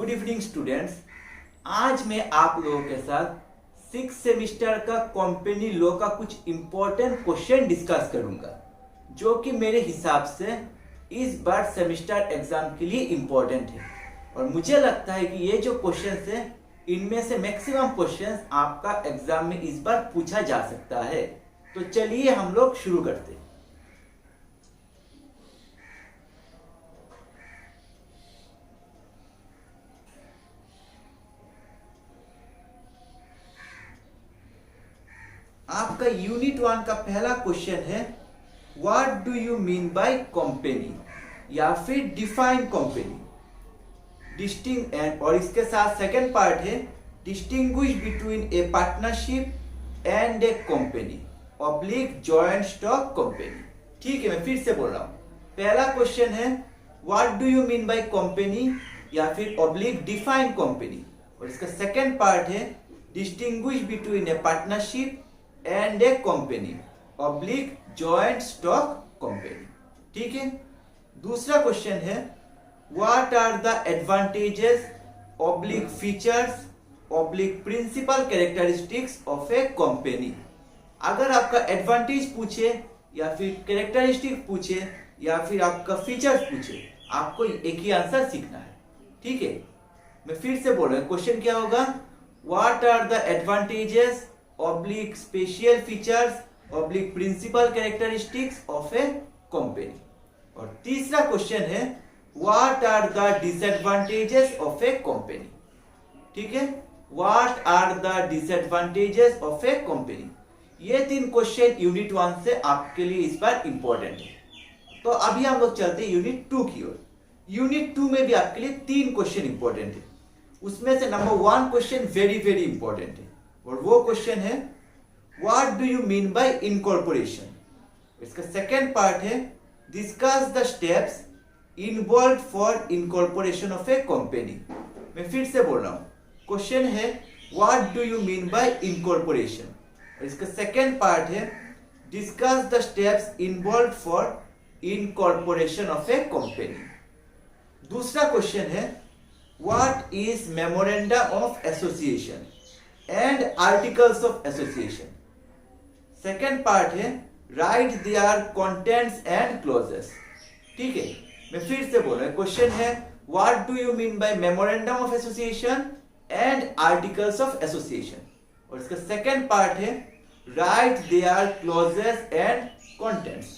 Good evening students. आज मैं आप लोगों के साथ 6 सेमिस्टर का कंपनी लॉ का कुछ इम्पोर्टेंट क्वेश्चन डिस्कस करूंगा, जो कि मेरे हिसाब से इस बार सेमिस्टर एग्जाम के लिए इम्पोर्टेंट है। और मुझे लगता है कि ये जो क्वेश्चंस है, इनमें से मैक्सिमम क्वेश्चंस आपका एग्जाम में इस बार पूछा जा सकता है। तो चलिए हम लोग शुरू करते हैं। आपका यूनिट 1 का पहला क्वेश्चन है, what do you mean by company, या फिर डिफाइन कंपनी डिस्टिंग एंड, और इसके साथ सेकंड पार्ट है distinguish between a partnership and a company oblique joint stock company. ठीक है, मैं फिर से बोल रहा हूं। पहला क्वेश्चन है what do you mean by company या फिर ऑब्लिक डिफाइन कंपनी, और इसका सेकंड पार्ट है distinguish between a partnership and a company oblique joint stock company. ठीक है। दूसरा क्वेश्चन है what are the advantages oblique features oblique principal characteristics of a company. अगर आपका एडवांटेज पूछे या फिर कैरेक्टरिस्टिक पूछे या फिर आपका फीचर्स पूछे, आपको एक ही आंसर सीखना है। ठीक है, मैं फिर से बोल रहा हूं। क्वेश्चन क्या होगा, what are the advantages oblique special features oblique principal characteristics of a company. और तीसरा क्वेश्चन है what are the disadvantages of a company. ठीक है, what are the disadvantages of a company. ये तीन क्वेश्चन यूनिट 1 से आपके लिए इस बार इंपॉर्टेंट है। तो अभी हम लोग चलते हैं यूनिट 2 की ओर। यूनिट 2 में भी आपके लिए तीन क्वेश्चन इंपॉर्टेंट है। उसमें से number 1 question very very important है, और वो क्वेश्चन है what do you mean bye incorporation. इसका सेकेंड पार्ट है discuss the steps involve for incorporation of a company. मैं फिर से बोल रहा हूं। क्वेश्चन है what do you mean bye incorporation, और इसका सेकेंड पार्ट है discuss the steps involve for incorporation of a company. दूसरा क्वेश्चन है what is memorandum of association and articles of association. Second part है right their contents and clauses. ठीक है, मैं फिर से बोल रहा हूं। क्वेश्चन है what do you mean by memorandum of association and articles of association, और इसका सेकेंड पार्ट है right their clauses and contents.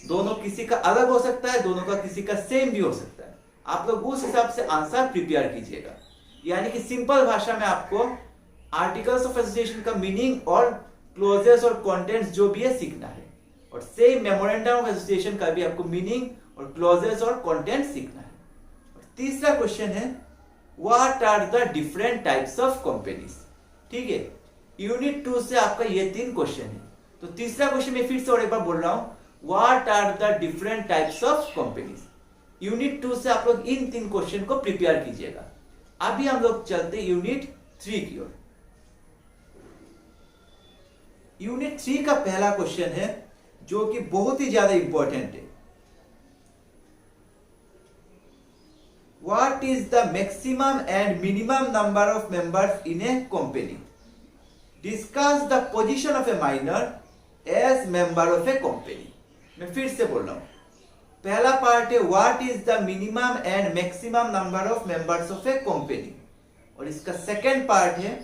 दोनों किसी का अलग हो सकता है, दोनों का किसी का सेम भी हो सकता है। आप लोग उस हिसाब से आंसर प्रिपेयर कीजिएगा। यानी कि सिंपल भाषा में आपको आर्टिकल्स ऑफ एसोसिएशन का मीनिंग और क्लोजेस और कंटेंट्स जो भी है सीखना है, और सेम मेमोरेंडम ऑफ एसोसिएशन का भी आपको मीनिंग और क्लोजेस और कंटेंट्स सीखना है। और तीसरा क्वेश्चन है what are the different types of companies. ठीक है, यूनिट 2 से आपका ये तीन क्वेश्चन है। तो तीसरा क्वेश्चन मैं फिर से और एक बार बोल रहा हूं, what are the different types of companies. Unit 2 से आप लोग इन तीन क्वेश्चन को प्रिपेयर कीजिएगा। अभी हम लोग चलते यूनिट 3 की ओर। यूनिट 3 का पहला क्वेश्चन है जो कि बहुत ही ज्यादा इंपॉर्टेंट है। What is the maximum and minimum number of members in a company. Discuss the position of a minor age member of a company. मैं फिर से बोल रहा हूं। पहला पार्ट है what is the minimum and maximum number of members of a company, और इसका सेकेंड पार्ट है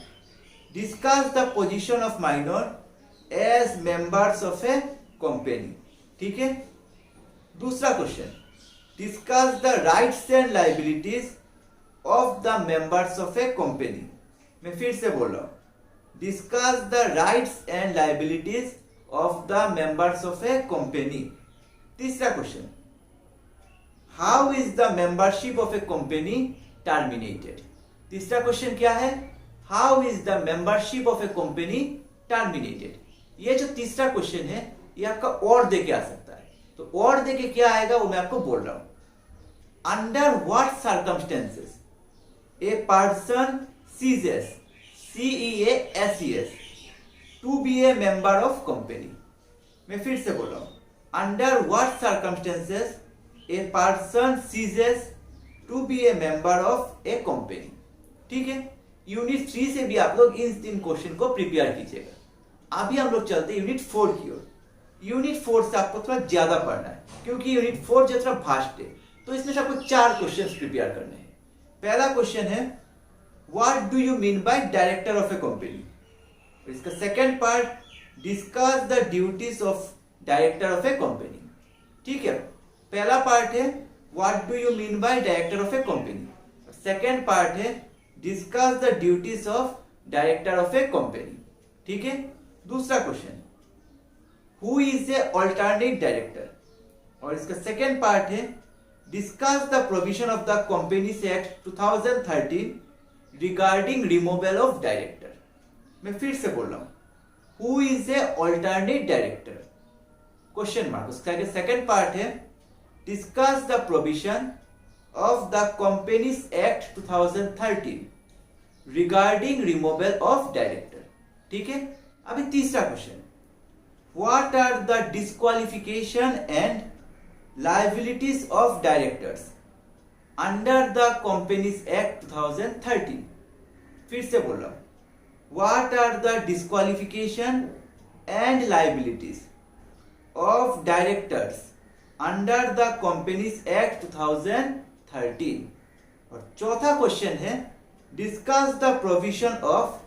discuss the position of minor age members of a company. ठीक है। दूसरा question discuss the rights and liabilities of the members of a company. मैं फिर से बोल रहा हूं, discuss the rights and liabilities of the members of a company. तीसरा question how is the membership of a company terminated. तीसरा question क्या है, how is the membership of a company terminated. ये जो तीसरा क्वेश्चन है ये आपका और दे के आ सकता है। तो और दे के क्या आएगा वो मैं आपको बोल रहा हूं। Under what circumstances a person ceases CEASES to be a member of company. मैं फिर से बोल रहा हूं, under what circumstances a person ceases to be a member of a company. ठीक है, यूनिट 3 से भी आप लोग इन 3 क्वेश्चन को प्रिपेयर कीजिएगा। अभी हम लोग चलते हैं यूनिट 4 की ओर। यूनिट 4 से आपको थोड़ा ज्यादा पढ़ना है, क्योंकि यूनिट 4 जो थोड़ा भास्ट है, तो इसमें से आपको 4 क्वेश्चन प्रिपेयर करने हैं। पहला क्वेश्चन है what do you mean by director of a company. इसका second part, discuss the duties of director of a company. ठीक है, पहला पार्ट है what do you mean by director of a company. Second part है discuss the duties of director of a company. ठीक है, दूसरा question, who is a alternate director. और इसका सेकेंड पार्ट है discuss the provision of the companies act 2013 regarding removal of director. मैं फिर से बोल रहा हूं, who is a alternate director, question mark. उसका सेकेंड पार्ट है discuss the provision of the companies act 2013 regarding removal of director. ठीक है, अभी तीसरा question, what are the disqualification and liabilities of directors under the companies act 2013। फिर से बोल रहा हूं, what are the disqualification and liabilities of directors under the companies act 2013। और चौथा क्वेश्चन है discuss the provision of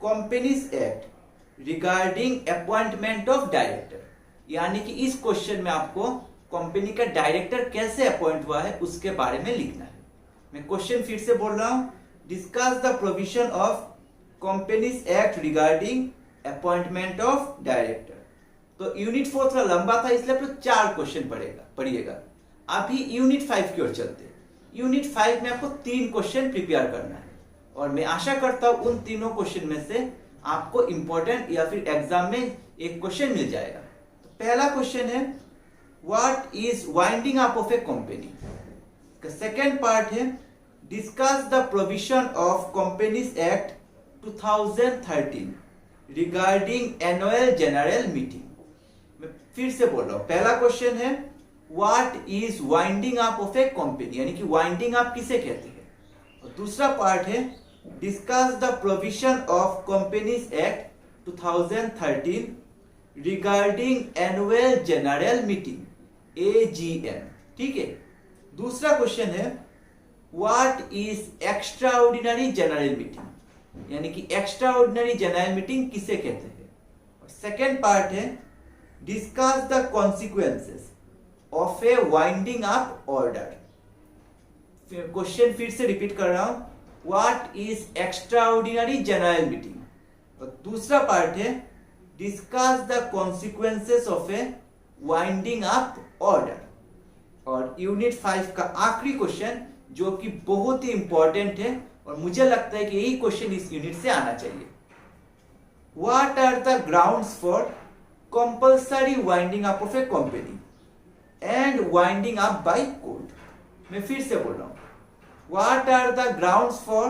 companies act regarding appointment of director. यानी कि इस क्वेश्चन में आपको कंपनी का डायरेक्टर कैसे अपॉइंट हुआ है उसके बारे में लिखना है। मैं क्वेश्चन फिर से बोल रहा हूं, discuss the provision of companies act regarding appointment of director. तो यूनिट 4 थोड़ा लंबा था, इसलिए आपको 4 क्वेश्चन पढ़िएगा। अभी यूनिट 5 की ओर चलते हैं। यूनिट 5 में आपको 3 क्वेश्चन प्रिपेयर करना है, और मैं आशा करता हूं उन तीनों क्वेश्चन में से आपको इंपॉर्टेंट या फिर एग्जाम में एक क्वेश्चन मिल जाएगा। तो पहला क्वेश्चन है what is winding up of a company. Second part है discuss the provision of companies act 2013 regarding annual general meeting. मैं फिर से बोल रहा हूं, पहला क्वेश्चन है what is winding up of a company, यानी कि वाइंडिंग अप किसे कहते हैं। और दूसरा पार्ट है discuss the provision of companies act 2013 regarding annual general meeting AGM। ठीक है, दूसरा क्वेश्चन है what is extraordinary general meeting, यानी कि एक्स्ट्राऑर्डिनरी जनरल मीटिंग किसे कहते हैं। और सेकेंड पार्ट है discuss the consequences of A winding up order. Question फिर से रिपीट कर रहा हूं, what is extraordinary general meeting. और दूसरा पार्ट है discuss the consequences of A winding up order. और यूनिट 5 का आखिरी क्वेश्चन जो कि बहुत ही इंपॉर्टेंट है, और मुझे लगता है कि यही क्वेश्चन इस यूनिट से आना चाहिए, what are the grounds for compulsory winding up of a company and winding up by court. मैं फिर से बोल रहा हूं, what are the grounds for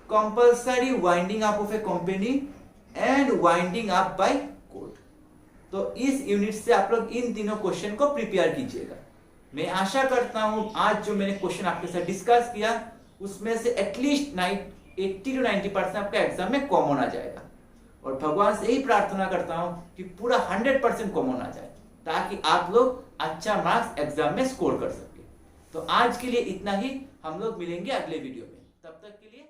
compulsory winding up of a company and winding up by court. तो इस unit से आप लोग इन तीनों क्वेश्चन को प्रिपेयर कीजिएगा। मैं आशा करता हूं आज जो मैंने क्वेश्चन आपके साथ डिस्कस किया उसमें से एटलीस्ट 80 to 90% आपका एग्जाम में कॉमन आ जाएगा, और भगवान से यही प्रार्थना करता हूं कि पूरा 100% कॉमन आ जाए, ताकि आप लोग अच्छा मार्क्स एग्जाम में स्कोर कर सके। तो आज के लिए इतना ही, हम लोग मिलेंगे अगले वीडियो में, तब तक के लिए